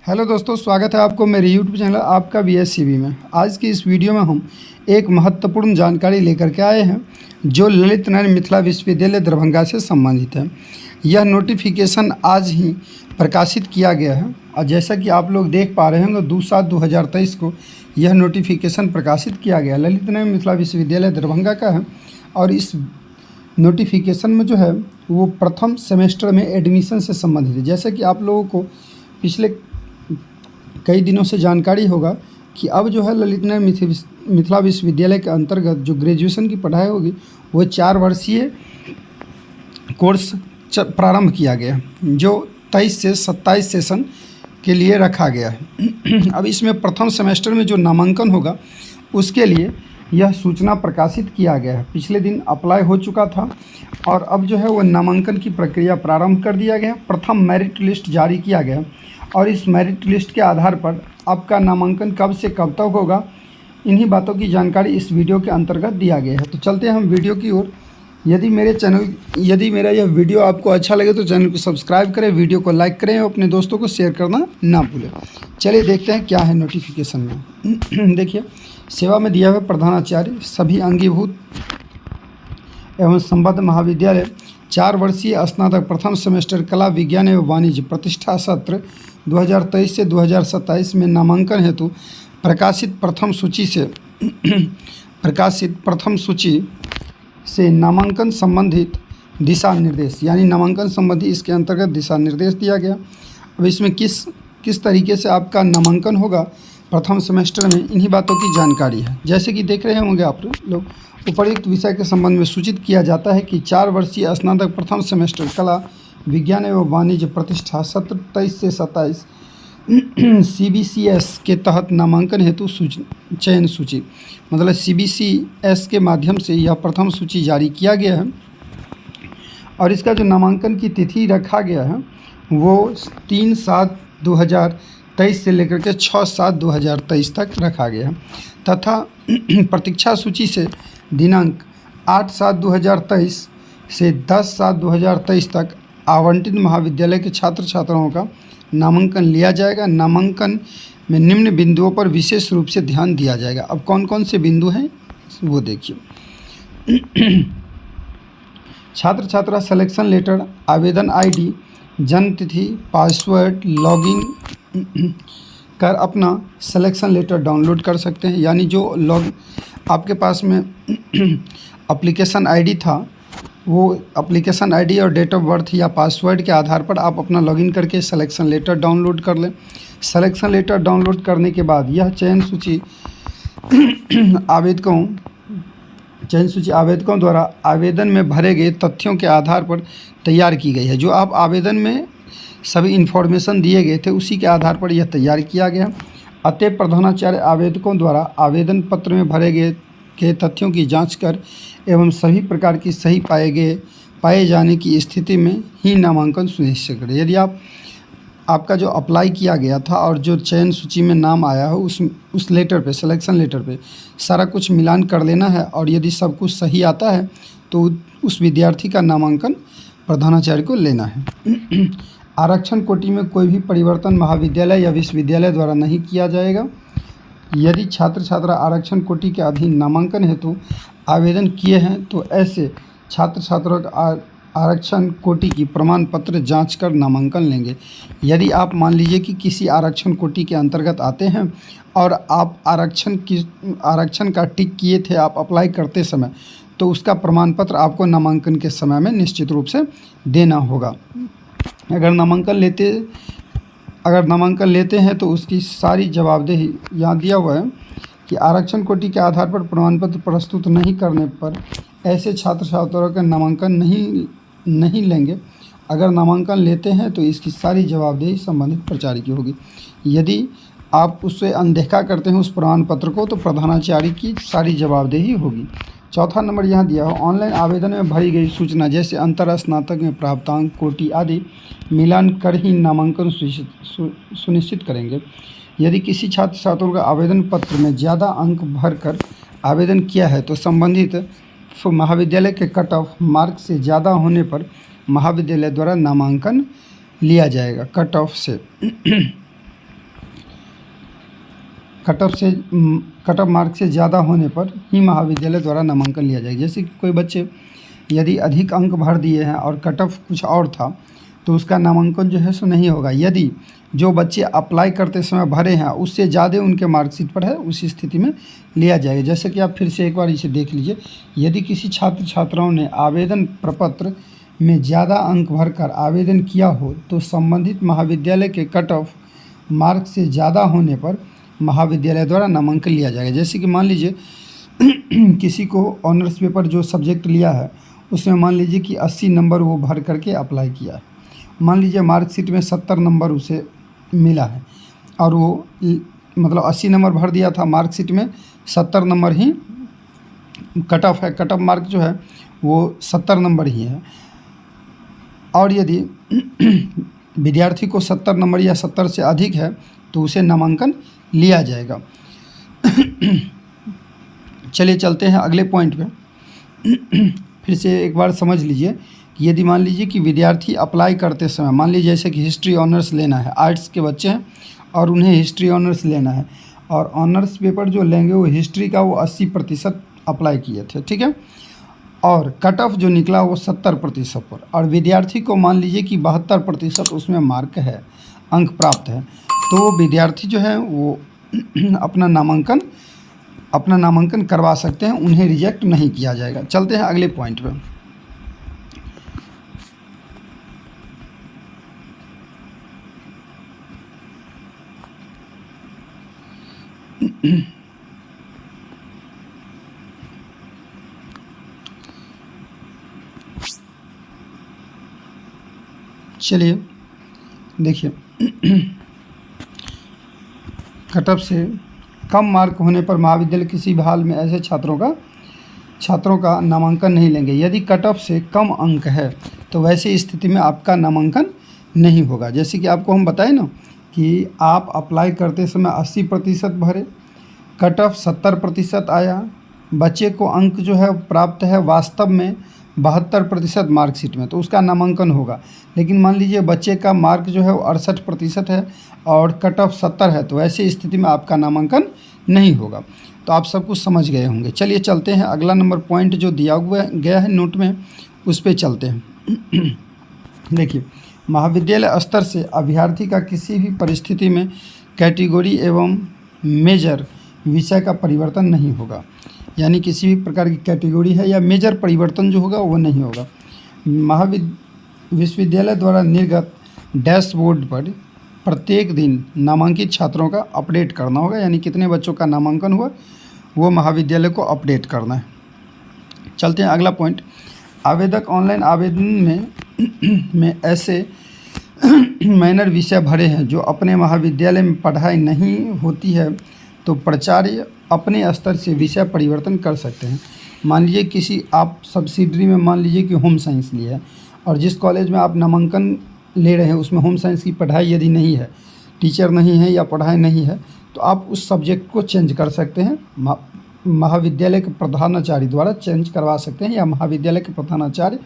Hello दोस्तों, स्वागत है आपको मेरे यूट्यूब चैनल आपका BSCB में। आज की इस वीडियो में हम एक महत्वपूर्ण जानकारी लेकर के आए हैं जो ललित नारायण मिथिला विश्वविद्यालय दरभंगा से संबंधित है। यह नोटिफिकेशन आज ही प्रकाशित किया गया है और जैसा कि आप लोग देख पा रहे होंगे 2/7/2023 को यह नोटिफिकेशन प्रकाशित किया गया। ललित नारायण मिथिला विश्वविद्यालय दरभंगा का है और इस नोटिफिकेशन में जो है वो प्रथम सेमेस्टर में एडमिशन से संबंधित है। जैसे कि आप लोगों को पिछले कई दिनों से जानकारी होगा कि अब जो है ललित नारायण मिथिला विश्वविद्यालय के अंतर्गत जो ग्रेजुएशन की पढ़ाई होगी वो 4 वर्षीय कोर्स प्रारंभ किया गया जो 23 से 27 सेशन के लिए रखा गया है। अब इसमें प्रथम सेमेस्टर में जो नामांकन होगा उसके लिए यह सूचना प्रकाशित किया गया है। पिछले दिन अप्लाई हो चुका था और अब जो है वो नामांकन की प्रक्रिया प्रारंभ कर दिया गया। प्रथम मेरिट लिस्ट जारी किया गया और इस मेरिट लिस्ट के आधार पर आपका नामांकन कब से कब तक होगा, इन्हीं बातों की जानकारी इस वीडियो के अंतर्गत दिया गया है। तो चलते हैं हम वीडियो की ओर। यदि मेरा यह वीडियो आपको अच्छा लगे तो चैनल को सब्सक्राइब करें, वीडियो को लाइक करें और अपने दोस्तों को शेयर करना ना भूलें। चलिए देखते हैं क्या है नोटिफिकेशन में। देखिए, सेवा में दिया हुआ प्रधानाचार्य सभी अंगीभूत एवं संबद्ध महाविद्यालय 4 वर्षीय स्नातक प्रथम सेमेस्टर कला विज्ञान एवं वाणिज्य प्रतिष्ठा सत्र 2023 से 2027 में नामांकन हेतु प्रकाशित प्रथम सूची से नामांकन संबंधित दिशा निर्देश, यानी नामांकन संबंधी इसके अंतर्गत दिशा निर्देश दिया गया। अब इसमें किस तरीके से आपका नामांकन होगा प्रथम सेमेस्टर में, इन्हीं बातों की जानकारी है। जैसे कि देख रहे होंगे आप लोग, उपर्युक्त विषय के संबंध में सूचित किया जाता है कि 4 वर्षीय स्नातक प्रथम सेमेस्टर कला विज्ञान एवं वाणिज्य प्रतिष्ठा सत्र 23 से 27 CBCS के तहत नामांकन हेतु चयन सूची, मतलब CBCS के माध्यम से यह प्रथम सूची जारी किया गया है और इसका जो नामांकन की तिथि रखा गया है वो 3/7/2023 से लेकर के 6/7/2023 तक रखा गया है तथा प्रतीक्षा सूची से दिनांक 8/7/2023 से 10/7/2023 तक आवंटित महाविद्यालय के छात्र छात्राओं का नामांकन लिया जाएगा। नामांकन में निम्न बिंदुओं पर विशेष रूप से ध्यान दिया जाएगा। अब कौन कौन से बिंदु हैं वो देखिए। छात्र छात्रा सिलेक्शन लेटर, आवेदन ID, जन्म तिथि, पासवर्ड, लॉगिन कर अपना सिलेक्शन लेटर डाउनलोड कर सकते हैं। यानी जो आपके पास में एप्लीकेशन ID था वो एप्लीकेशन ID और डेट ऑफ बर्थ या पासवर्ड के आधार पर आप अपना लॉगिन करके सिलेक्शन लेटर डाउनलोड कर लें। सिलेक्शन लेटर डाउनलोड करने के बाद यह चयन सूची आवेदकों द्वारा आवेदन में भरे गए तथ्यों के आधार पर तैयार की गई है। जो आप आवेदन में सभी इन्फॉर्मेशन दिए गए थे उसी के आधार पर यह तैयार किया गया। अतः प्रधानाचार्य आवेदकों द्वारा आवेदन पत्र में भरे गए के तथ्यों की जांच कर एवं सभी प्रकार की सही पाए जाने की स्थिति में ही नामांकन सुनिश्चित करें। यदि आपका जो अप्लाई किया गया था और जो चयन सूची में नाम आया हो उस लेटर पे, सिलेक्शन लेटर पे सारा कुछ मिलान कर लेना है और यदि सब कुछ सही आता है तो उस विद्यार्थी का नामांकन प्रधानाचार्य को लेना है। आरक्षण कोटि में कोई भी परिवर्तन महाविद्यालय या विश्वविद्यालय द्वारा नहीं किया जाएगा। यदि छात्र छात्रा आरक्षण कोटि के अधीन नामांकन हेतु आवेदन किए हैं तो ऐसे छात्र छात्राओं का आरक्षण कोटि की प्रमाण पत्र जांच कर नामांकन लेंगे। यदि आप मान लीजिए कि किसी आरक्षण कोटि के अंतर्गत आते हैं और आप आरक्षण का टिक किए थे आप अप्लाई करते समय, तो उसका प्रमाण पत्र आपको नामांकन के समय में निश्चित रूप से देना होगा। अगर नामांकन लेते हैं तो उसकी सारी जवाबदेही यहाँ दिया हुआ है कि आरक्षण कोटि के आधार पर प्रमाण पत्र प्रस्तुत नहीं करने पर ऐसे छात्र छात्राओं का नामांकन नहीं लेंगे। अगर नामांकन लेते हैं तो इसकी सारी जवाबदेही संबंधित प्राचार्य की होगी। यदि आप उससे अनदेखा करते हैं उस प्रमाण पत्र को तो प्रधानाचार्य की सारी जवाबदेही होगी। चौथा नंबर यहाँ दिया हो, ऑनलाइन आवेदन में भरी गई सूचना जैसे अंतर स्नातक में प्राप्तांक, कोटि आदि मिलान कर ही नामांकन सुनिश्चित करेंगे। यदि किसी छात्र छात्रों का आवेदन पत्र में ज़्यादा अंक भरकर आवेदन किया है तो संबंधित महाविद्यालय के कट ऑफ मार्क से ज़्यादा होने पर महाविद्यालय द्वारा नामांकन लिया जाएगा कट ऑफ से। कट ऑफ मार्क से ज़्यादा होने पर ही महाविद्यालय द्वारा नामांकन लिया जाएगा। जैसे कि कोई बच्चे यदि अधिक अंक भर दिए हैं और कट ऑफ कुछ और था तो उसका नामांकन जो है सो नहीं होगा। यदि जो बच्चे अप्लाई करते समय भरे हैं उससे ज़्यादा उनके मार्कशीट पर है, उसी स्थिति में लिया जाएगा। जैसे कि आप फिर से एक बार इसे देख लीजिए, यदि किसी छात्र छात्राओं ने आवेदन प्रपत्र में ज़्यादा अंक भरकर आवेदन किया हो तो संबंधित महाविद्यालय के कट ऑफ मार्क से ज़्यादा होने पर महाविद्यालय द्वारा नामांकन लिया जाएगा। जैसे कि मान लीजिए किसी को ऑनर्स पेपर जो सब्जेक्ट लिया है उसमें मान लीजिए कि 80 नंबर वो भर करके अप्लाई किया है। मान लीजिए मार्कशीट में 70 नंबर उसे मिला है और वो मतलब 80 नंबर भर दिया था, मार्कशीट में 70 नंबर ही कट ऑफ है, कट ऑफ मार्क जो है वो 70 नंबर ही है। और यदि विद्यार्थी को 70 नंबर या 70 से अधिक है तो उसे नामांकन लिया जाएगा। चलिए चलते हैं अगले पॉइंट पे। फिर से एक बार समझ लीजिए कि यदि मान लीजिए कि विद्यार्थी अप्लाई करते समय, मान लीजिए जैसे कि हिस्ट्री ऑनर्स लेना है, आर्ट्स के बच्चे हैं और उन्हें हिस्ट्री ऑनर्स लेना है और ऑनर्स पेपर जो लेंगे वो हिस्ट्री का वो 80% अप्लाई किए थे, ठीक है, और कट ऑफ जो निकला वो 70% पर, और विद्यार्थी को मान लीजिए कि 72% उसमें मार्क है, अंक प्राप्त है, तो वो विद्यार्थी जो है वो अपना नामांकन करवा सकते हैं, उन्हें रिजेक्ट नहीं किया जाएगा। चलते हैं अगले पॉइंट पे। चलिए देखिए, कट ऑफ से कम मार्क होने पर महाविद्यालय किसी भी हाल में ऐसे छात्रों का नामांकन नहीं लेंगे। यदि कट ऑफ से कम अंक है तो वैसी स्थिति में आपका नामांकन नहीं होगा। जैसे कि आपको हम बताएं ना कि आप अप्लाई करते समय 80% भरे, कट ऑफ 70% आया, बच्चे को अंक जो है प्राप्त है वास्तव में 72% मार्कशीट में, तो उसका नामांकन होगा। लेकिन मान लीजिए बच्चे का मार्क जो है वो 68% है और कट ऑफ 70 है, तो ऐसी स्थिति में आपका नामांकन नहीं होगा। तो आप सब कुछ समझ गए होंगे। चलिए चलते हैं अगला नंबर पॉइंट जो दिया गया है नोट में, उस पर चलते हैं। देखिए, महाविद्यालय स्तर से अभ्यर्थी का किसी भी परिस्थिति में कैटेगरी एवं मेजर विषय का परिवर्तन नहीं होगा। यानी किसी भी प्रकार की कैटेगरी है या मेजर परिवर्तन जो होगा वो नहीं होगा। विश्वविद्यालय द्वारा निर्गत डैशबोर्ड पर प्रत्येक दिन नामांकित छात्रों का अपडेट करना होगा। यानी कितने बच्चों का नामांकन हुआ वो महाविद्यालय को अपडेट करना है। चलते हैं अगला पॉइंट। आवेदक ऑनलाइन आवेदन में ऐसे माइनर विषय भरे हैं जो अपने महाविद्यालय में पढ़ाई नहीं होती है तो प्राचार्य अपने स्तर से विषय परिवर्तन कर सकते हैं। मान लीजिए किसी आप सब्सिडरी में मान लीजिए कि होम साइंस लिया है और जिस कॉलेज में आप नामांकन ले रहे हैं उसमें होम साइंस की पढ़ाई यदि नहीं है, टीचर नहीं है या पढ़ाई नहीं है, तो आप उस सब्जेक्ट को चेंज कर सकते हैं। महाविद्यालय के प्रधानाचार्य द्वारा चेंज करवा सकते हैं या महाविद्यालय के प्रधानाचार्य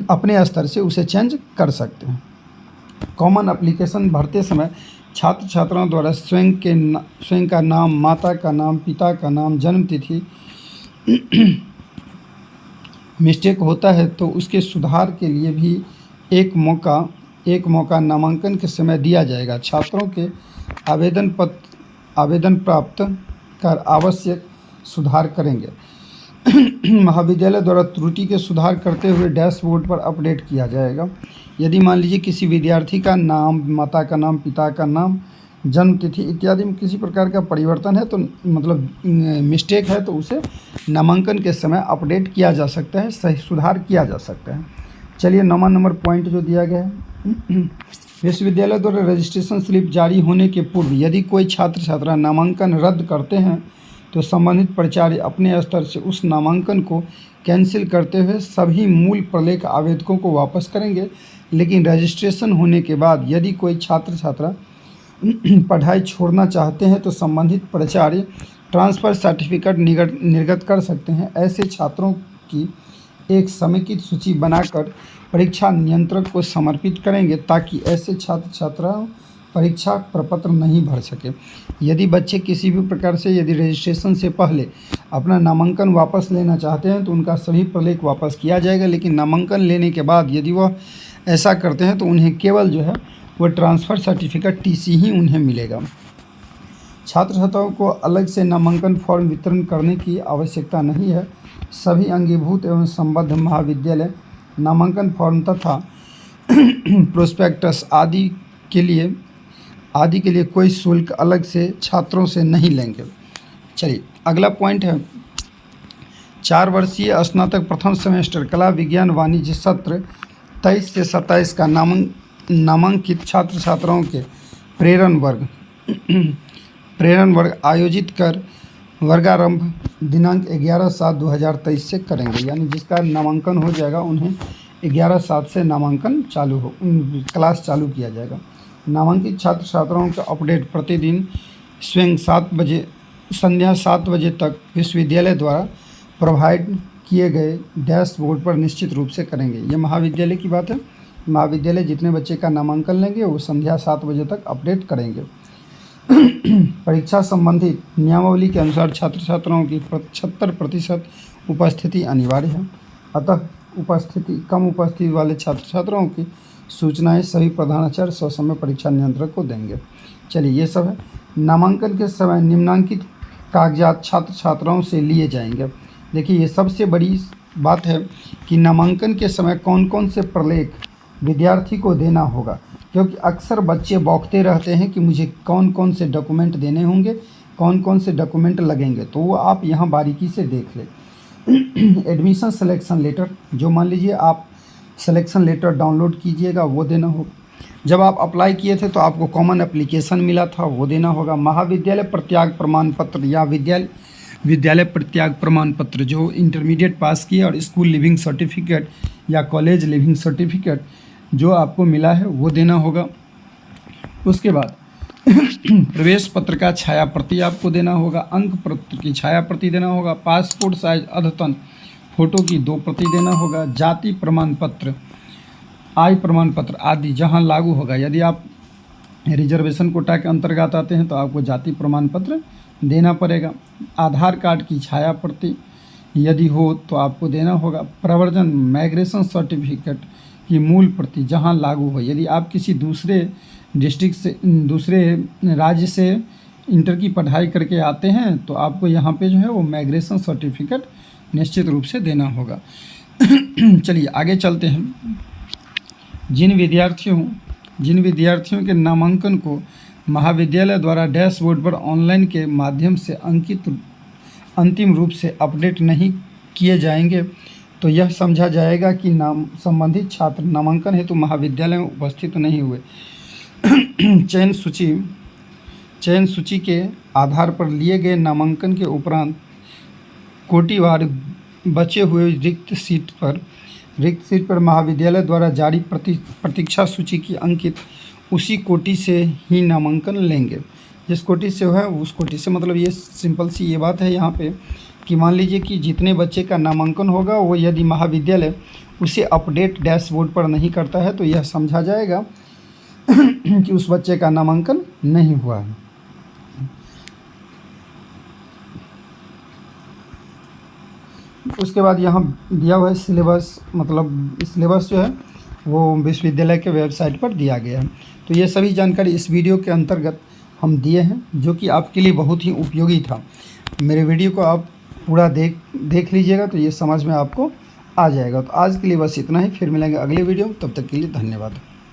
अपने स्तर से उसे चेंज कर सकते हैं। कॉमन एप्लीकेशन भरते समय छात्र छात्राओं द्वारा स्वयं का नाम, माता का नाम, पिता का नाम, जन्म तिथि मिस्टेक होता है तो उसके सुधार के लिए भी एक मौका नामांकन के समय दिया जाएगा। छात्रों के आवेदन प्राप्त कर आवश्यक सुधार करेंगे। महाविद्यालय द्वारा त्रुटि के सुधार करते हुए डैशबोर्ड पर अपडेट किया जाएगा। यदि मान लीजिए किसी विद्यार्थी का नाम, माता का नाम, पिता का नाम, जन्म तिथि इत्यादि में किसी प्रकार का परिवर्तन है तो मतलब मिस्टेक है तो उसे नामांकन के समय अपडेट किया जा सकता है, सही सुधार किया जा सकता है। चलिए 9वां नंबर पॉइंट जो दिया गया है, विश्वविद्यालय द्वारा रजिस्ट्रेशन स्लिप जारी होने के पूर्व यदि कोई छात्र छात्रा नामांकन रद्द करते हैं तो संबंधित प्राचार्य अपने स्तर से उस नामांकन को कैंसिल करते हुए सभी मूल प्रलेख आवेदकों को वापस करेंगे। लेकिन रजिस्ट्रेशन होने के बाद यदि कोई छात्र छात्रा पढ़ाई छोड़ना चाहते हैं तो संबंधित प्राचार्य ट्रांसफ़र सर्टिफिकेट निर्गत कर सकते हैं। ऐसे छात्रों की एक समेकित सूची बनाकर परीक्षा नियंत्रक को समर्पित करेंगे ताकि ऐसे छात्र छात्राओं परीक्षा प्रपत्र नहीं भर सके। यदि बच्चे किसी भी प्रकार से यदि रजिस्ट्रेशन से पहले अपना नामांकन वापस लेना चाहते हैं तो उनका सभी प्रलेख वापस किया जाएगा, लेकिन नामांकन लेने के बाद यदि वह ऐसा करते हैं तो उन्हें केवल जो है वह ट्रांसफ़र सर्टिफिकेट टीसी ही उन्हें मिलेगा। छात्र छात्राओं को अलग से नामांकन फॉर्म वितरण करने की आवश्यकता नहीं है। सभी अंगीभूत एवं संबद्ध महाविद्यालय नामांकन फॉर्म तथा प्रोस्पेक्टस आदि के लिए कोई शुल्क अलग से छात्रों से नहीं लेंगे। चलिए अगला पॉइंट है 4 वर्षीय स्नातक प्रथम सेमेस्टर कला विज्ञान वाणिज्य सत्र 23 से 27 का नामांकित छात्र छात्राओं के प्रेरण वर्ग आयोजित कर वर्गारंभ दिनांक 11/7/2023 से करेंगे। यानी जिसका नामांकन हो जाएगा उन्हें 11/7 से नामांकन क्लास चालू किया जाएगा। नामांकित छात्र छात्राओं का अपडेट प्रतिदिन संध्या 7 बजे तक विश्वविद्यालय द्वारा प्रोवाइड किए गए डैशबोर्ड पर निश्चित रूप से करेंगे। ये महाविद्यालय की बात है। महाविद्यालय जितने बच्चे का नामांकन लेंगे वो संध्या 7 बजे तक अपडेट करेंगे। परीक्षा संबंधित नियमावली के अनुसार छात्र छात्राओं की 75% उपस्थिति अनिवार्य है। अतः कम उपस्थिति वाले छात्र छात्राओं की सूचनाएं सभी प्रधानाचार्य ससमय परीक्षा नियंत्रक को देंगे। चलिए ये सब है। नामांकन के समय निम्नांकित कागजात छात्र छात्राओं से लिए जाएंगे। देखिए ये सबसे बड़ी बात है कि नामांकन के समय कौन कौन से प्रलेख विद्यार्थी को देना होगा, क्योंकि अक्सर बच्चे बौखते रहते हैं कि मुझे कौन कौन से डॉक्यूमेंट देने होंगे, कौन कौन से डॉक्यूमेंट लगेंगे। तो वो आप यहाँ बारीकी से देख लें। एडमिशन सिलेक्शन लेटर, जो मान लीजिए आप सिलेक्शन लेटर डाउनलोड कीजिएगा वो देना होगा। जब आप अप्लाई किए थे तो आपको कॉमन एप्लीकेशन मिला था वो देना होगा। महाविद्यालय प्रत्याग प्रमाण पत्र या विद्यालय प्रत्याग प्रमाण पत्र जो इंटरमीडिएट पास किए और स्कूल लिविंग सर्टिफिकेट या कॉलेज लिविंग सर्टिफिकेट जो आपको मिला है वो देना होगा। उसके बाद प्रवेश पत्र का छाया प्रति आपको देना होगा, अंक पत्र की छाया प्रति देना होगा, पासपोर्ट साइज अद्यतन फ़ोटो की 2 प्रति देना होगा, जाति प्रमाण पत्र, आय प्रमाण पत्र आदि जहां लागू होगा। यदि आप रिजर्वेशन कोटा के अंतर्गत आते हैं तो आपको जाति प्रमाण पत्र देना पड़ेगा। आधार कार्ड की छाया प्रति यदि हो तो आपको देना होगा। प्रवर्जन माइग्रेशन सर्टिफिकेट की मूल प्रति जहां लागू हो। यदि आप किसी दूसरे डिस्ट्रिक्ट से दूसरे राज्य से इंटर की पढ़ाई करके आते हैं तो आपको यहाँ पे जो है वो माइग्रेशन सर्टिफिकेट निश्चित रूप से देना होगा। चलिए आगे चलते हैं। जिन विद्यार्थियों के नामांकन को महाविद्यालय द्वारा डैशबोर्ड पर ऑनलाइन के माध्यम से अंतिम रूप से अपडेट नहीं किए जाएंगे तो यह समझा जाएगा कि संबंधित छात्र नामांकन हेतु महाविद्यालय में उपस्थित नहीं हुए। चयन सूची के आधार पर लिए गए नामांकन के उपरांत कोटिवार बचे हुए रिक्त सीट पर महाविद्यालय द्वारा जारी प्रतीक्षा सूची की अंकित उसी कोटि से ही नामांकन लेंगे। जिस कोटि से है उस कोटि से, मतलब ये सिंपल सी ये बात है यहाँ पे कि मान लीजिए कि जितने बच्चे का नामांकन होगा वो यदि महाविद्यालय उसे अपडेट डैशबोर्ड पर नहीं करता है तो यह समझा जाएगा कि उस बच्चे का नामांकन नहीं हुआ है। उसके बाद यहाँ दिया हुआ है सिलेबस, मतलब सिलेबस जो है वो विश्वविद्यालय के वेबसाइट पर दिया गया है। तो ये सभी जानकारी इस वीडियो के अंतर्गत हम दिए हैं जो कि आपके लिए बहुत ही उपयोगी था। मेरे वीडियो को आप पूरा देख लीजिएगा तो ये समझ में आपको आ जाएगा। तो आज के लिए बस इतना ही, फिर मिलेंगे अगले वीडियो में। तब तक के लिए धन्यवाद।